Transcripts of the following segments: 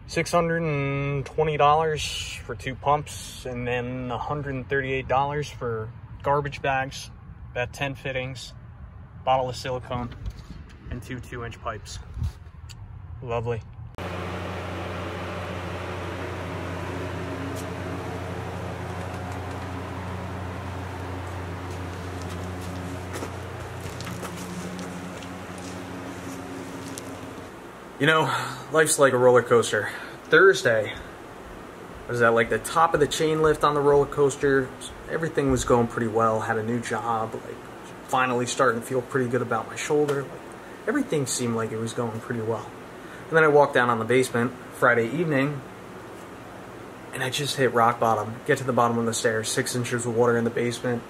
$620 for 2 pumps, and then $138 for garbage bags, about 10 fittings, bottle of silicone, and 2 2-inch pipes. Lovely. You know, life's like a roller coaster. Thursday, I was at like the top of the chain lift on the roller coaster. Everything was going pretty well. Had a new job, like finally starting to feel pretty good about my shoulder. Like, everything seemed like it was going pretty well. And then I walked down on the basement Friday evening, and I just hit rock bottom. Get to the bottom of the stairs, 6 inches of water in the basement,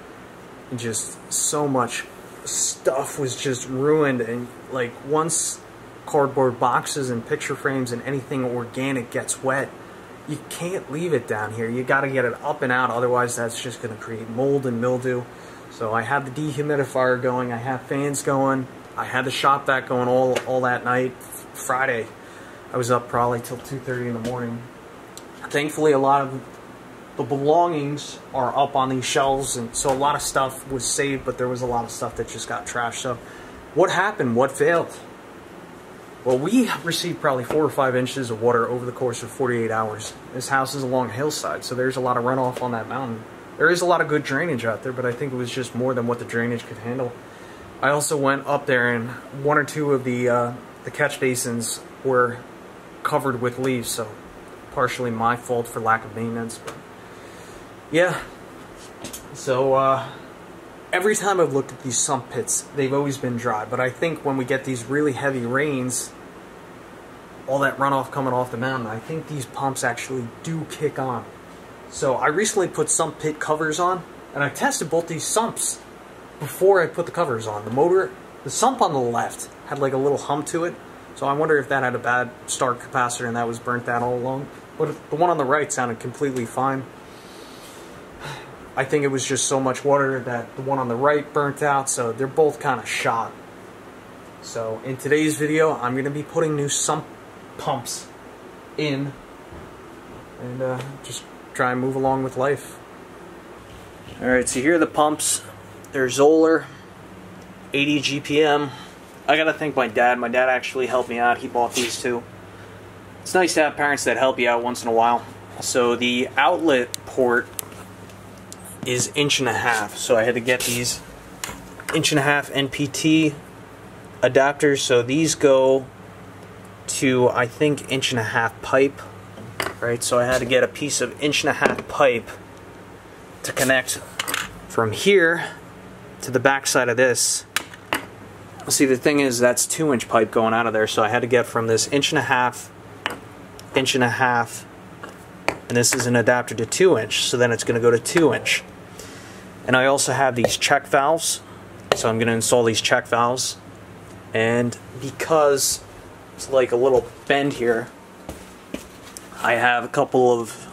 and just so much stuff was just ruined. And like once cardboard boxes and picture frames and anything organic gets wet, you can't leave it down here. You got to get it up and out, otherwise that's just going to create mold and mildew. So I have the dehumidifier going, I have fans going, I had the shop vac going all that night. Friday, I was up probably till 2:30 in the morning. Thankfully, a lot of the belongings are up on these shelves, and so a lot of stuff was saved, but there was a lot of stuff that just got trashed. So what happened? What failed? Well, we received probably 4 or 5 inches of water over the course of 48 hours. This house is along a hillside, so there's a lot of runoff on that mountain. There is a lot of good drainage out there, but I think it was just more than what the drainage could handle. I also went up there, and 1 or 2 of the catch basins were covered with leaves, so partially my fault for lack of maintenance. But yeah, so every time I've looked at these sump pits, they've always been dry, but I think when we get these really heavy rains, all that runoff coming off the mountain, I think these pumps actually do kick on. So I recently put sump pit covers on, and I tested both these sumps before I put the covers on. The sump on the left had like a little hump to it, so I wonder if that had a bad start capacitor and that was burnt out all along. But the one on the right sounded completely fine. I think it was just so much water that the one on the right burnt out, so they're both kind of shot. So in today's video, I'm going to be putting new sump pumps in and just try and move along with life. Alright, so here are the pumps. They're Zoeller, 80 GPM. I gotta thank my dad. My dad actually helped me out. He bought these too. It's nice to have parents that help you out once in a while. So the outlet port is 1.5 inches, so I had to get these 1.5 inch NPT adapters. So these go to, I think, 1.5 inch pipe, right? So I had to get a piece of 1.5 inch pipe to connect from here to the back side of this. See, the thing is, that's 2-inch pipe going out of there, so I had to get from this 1.5 inch, 1.5 inch, and this is an adapter to 2-inch, so then it's going to go to 2-inch. And I also have these check valves, so I'm going to install these check valves. And because it's like a little bend here, I have a couple of,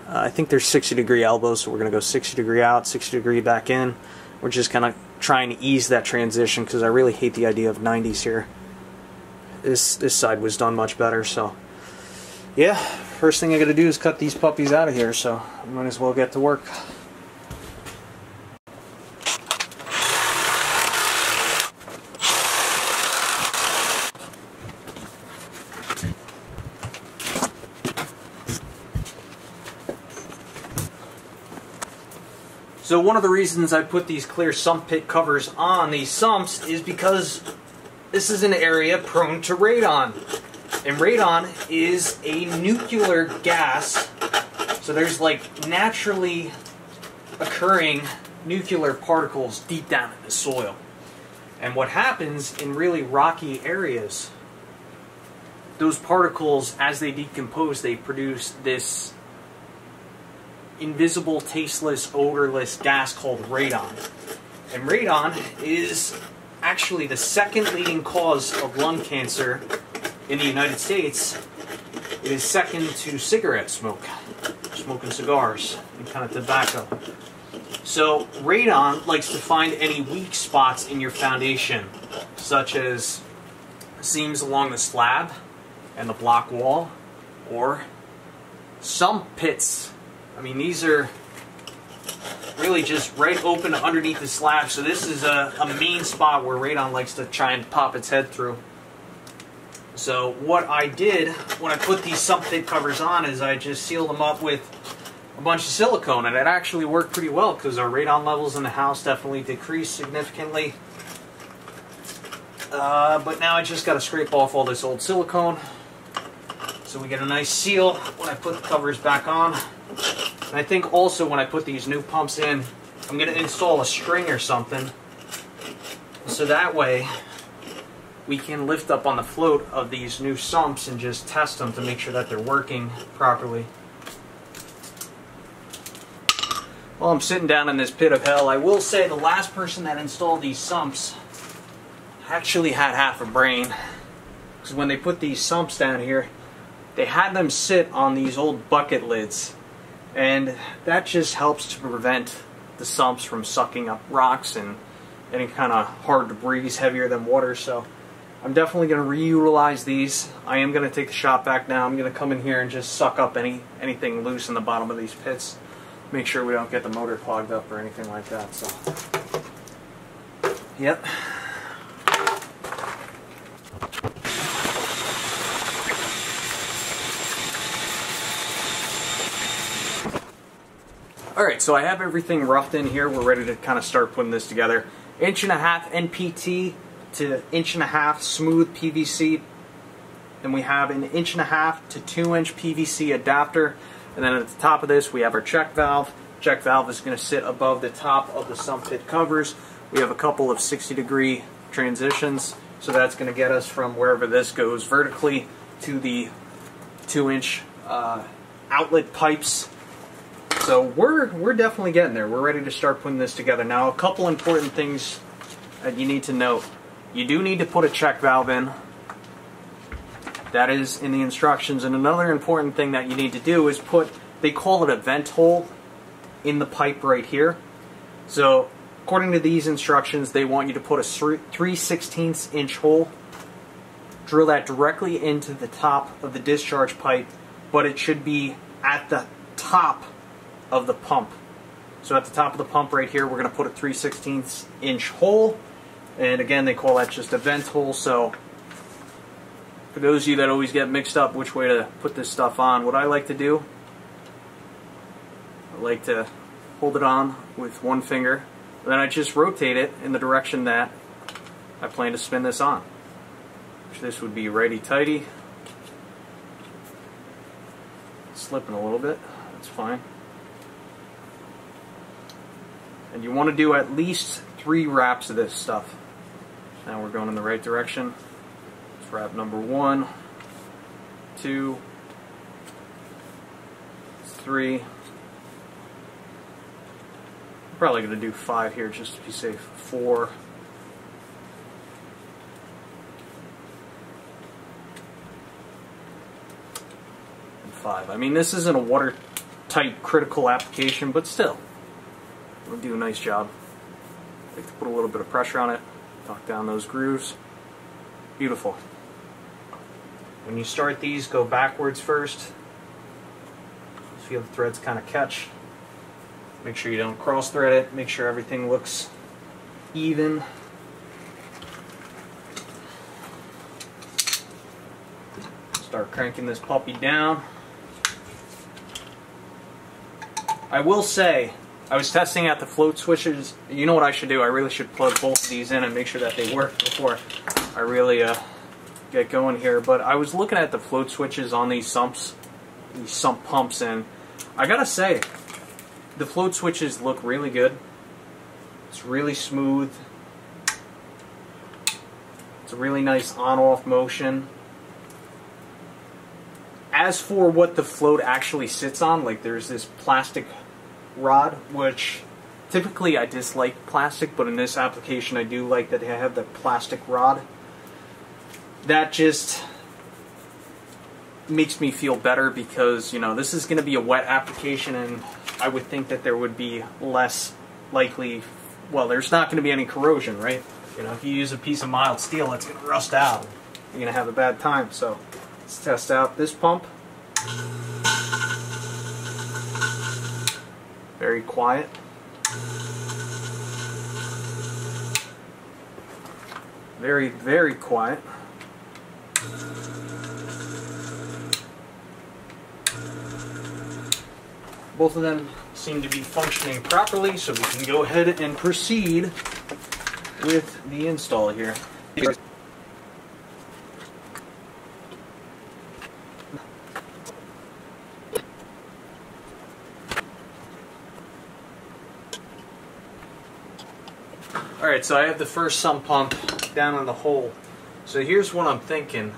I think they're 60-degree elbows, so we're going to go 60-degree out, 60-degree back in. We're just kind of trying to ease that transition because I really hate the idea of 90s here. This side was done much better, so yeah, first thing I got to do is cut these puppies out of here, so I might as well get to work. So one of the reasons I put these clear sump pit covers on these sumps is because this is an area prone to radon. And radon is a nuclear gas, so there's like naturally occurring nuclear particles deep down in the soil. And what happens in really rocky areas, those particles, as they decompose, they produce this invisible, tasteless, odorless gas called radon. And radon is actually the second leading cause of lung cancer in the United States. It is second to cigarette smoke, smoking cigars, and kind of tobacco. So radon likes to find any weak spots in your foundation, such as seams along the slab and the block wall, or sump pits. I mean, these are really just right open underneath the slab, so this is a main spot where radon likes to try and pop its head through. So what I did when I put these sump pit covers on is I just sealed them up with a bunch of silicone, and it actually worked pretty well because our radon levels in the house definitely decreased significantly. But now I just got to scrape off all this old silicone so we get a nice seal when I put the covers back on. And I think also when I put these new pumps in, I'm going to install a string or something so that way we can lift up on the float of these new sumps and just test them to make sure that they're working properly. While I'm sitting down in this pit of hell, I will say the last person that installed these sumps actually had half a brain. Because when they put these sumps down here, they had them sit on these old bucket lids. And that just helps to prevent the sumps from sucking up rocks and any kind of hard debris heavier than water. So I'm definitely going to reutilize these. I am going to take the shop vac now. I'm going to come in here and just suck up anything loose in the bottom of these pits. Make sure we don't get the motor clogged up or anything like that. So, yep. Alright, so I have everything roughed in here. We're ready to kind of start putting this together. 1.5 NPT to 1.5 smooth PVC. Then we have an 1.5 to 2-inch PVC adapter. And then at the top of this we have our check valve. Check valve is going to sit above the top of the sump pit covers. We have a couple of 60-degree transitions. So that's going to get us from wherever this goes vertically to the 2-inch outlet pipes. So we're definitely getting there. We're ready to start putting this together. Now, a couple important things that you need to note. You do need to put a check valve in. That is in the instructions. And another important thing that you need to do is put, they call it a vent hole in the pipe right here. So according to these instructions, they want you to put a 3/16 inch hole, drill that directly into the top of the discharge pipe, but it should be at the top of the pump. So at the top of the pump right here, we're going to put a 3/16 inch hole. And again, they call that just a vent hole. So for those of you that always get mixed up which way to put this stuff on, what I like to do, I like to hold it on with one finger, and then I just rotate it in the direction that I plan to spin this on. Which this would be righty-tighty. Slipping a little bit, that's fine. And you want to do at least 3 wraps of this stuff. Now we're going in the right direction. Let's wrap number 1, 2, 3. I'm probably going to do 5 here just to be safe. 4. And 5. I mean, this isn't a watertight critical application, but still. We'll do a nice job. I like to put a little bit of pressure on it, knock down those grooves. Beautiful. When you start these, go backwards first. Feel the threads kind of catch. Make sure you don't cross thread it. Make sure everything looks even. Start cranking this puppy down. I will say, I was testing out the float switches. You know what I should do? I really should plug both of these in and make sure that they work before I really get going here. But I was looking at the float switches on these sumps, these sump pumps, and I gotta say, the float switches look really good. It's really smooth. It's a really nice on-off motion. As for what the float actually sits on, like there's this plastic rod, which typically I dislike plastic, but in this application I do like that I have the plastic rod. That just makes me feel better because, you know, this is going to be a wet application, and I would think that there would be less likely, well, there's not going to be any corrosion, right? You know, if you use a piece of mild steel, it's going to rust out. You're going to have a bad time. So let's test out this pump. Very quiet. Very, very quiet. Both of them seem to be functioning properly, so we can go ahead and proceed with the install here. Alright, so I have the first sump pump down in the hole. So here's what I'm thinking.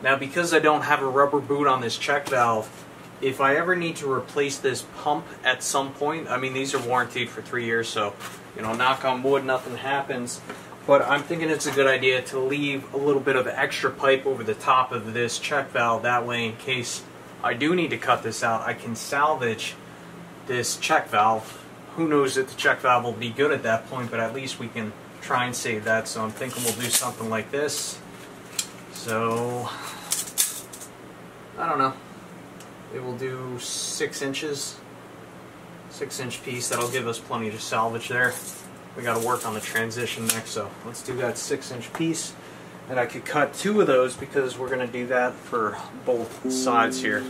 Now, because I don't have a rubber boot on this check valve, if I ever need to replace this pump at some point, I mean, these are warranted for 3 years, so, you know, knock on wood, nothing happens. But I'm thinking it's a good idea to leave a little bit of extra pipe over the top of this check valve. That way, in case I do need to cut this out, I can salvage this check valve. Who knows if the check valve will be good at that point, but at least we can try and save that. So I'm thinking we'll do something like this. So, I don't know. It will do 6 inches, 6-inch piece. That'll give us plenty to salvage there. We got to work on the transition next, so let's do that 6-inch piece. And I could cut 2 of those because we're going to do that for both sides here.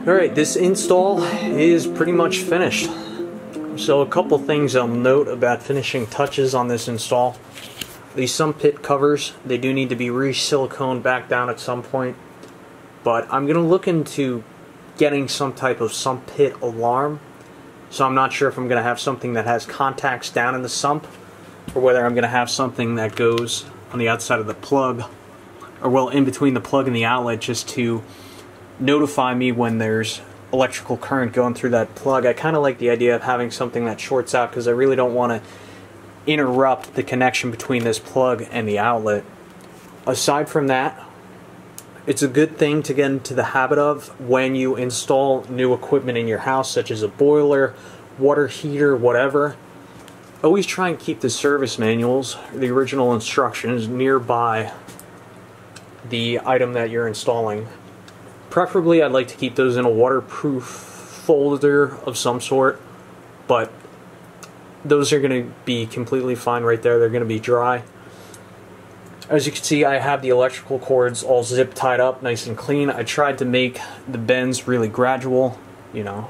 Alright, this install is pretty much finished. So a couple things I'll note about finishing touches on this install. These sump pit covers, they do need to be re-siliconed back down at some point. But I'm going to look into getting some type of sump pit alarm. So I'm not sure if I'm going to have something that has contacts down in the sump, or whether I'm going to have something that goes on the outside of the plug, or well, in between the plug and the outlet, just to notify me when there's electrical current going through that plug. I kind of like the idea of having something that shorts out, because I really don't want to interrupt the connection between this plug and the outlet. Aside from that, it's a good thing to get into the habit of when you install new equipment in your house, such as a boiler, water heater, whatever. Always try and keep the service manuals, the original instructions, nearby the item that you're installing. Preferably, I'd like to keep those in a waterproof folder of some sort, but those are going to be completely fine right there. They're going to be dry. As you can see, I have the electrical cords all zip tied up nice and clean. I tried to make the bends really gradual. You know,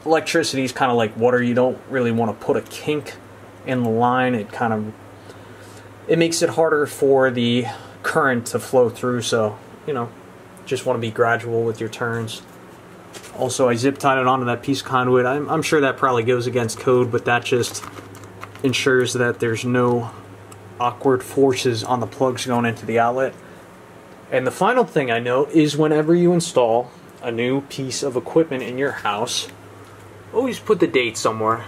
electricity is kind of like water. You don't really want to put a kink in the line. It makes it harder for the current to flow through, so, you know, just want to be gradual with your turns. Also, I zip tied it onto that piece of conduit. I'm sure that probably goes against code, but that just ensures that there's no awkward forces on the plugs going into the outlet. And the final thing I note is whenever you install a new piece of equipment in your house, always put the date somewhere.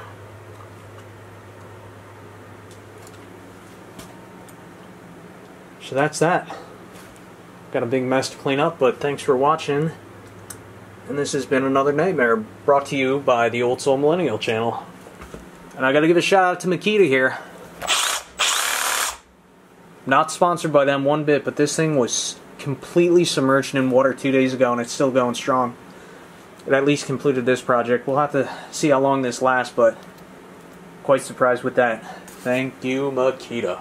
So that's that. Got a big mess to clean up, but thanks for watching. And this has been another nightmare brought to you by the Old Soul Millennial channel. And I gotta give a shout out to Makita here. Not sponsored by them one bit, but this thing was completely submerged in water 2 days ago and it's still going strong. It at least completed this project. We'll have to see how long this lasts, but quite surprised with that. Thank you, Makita.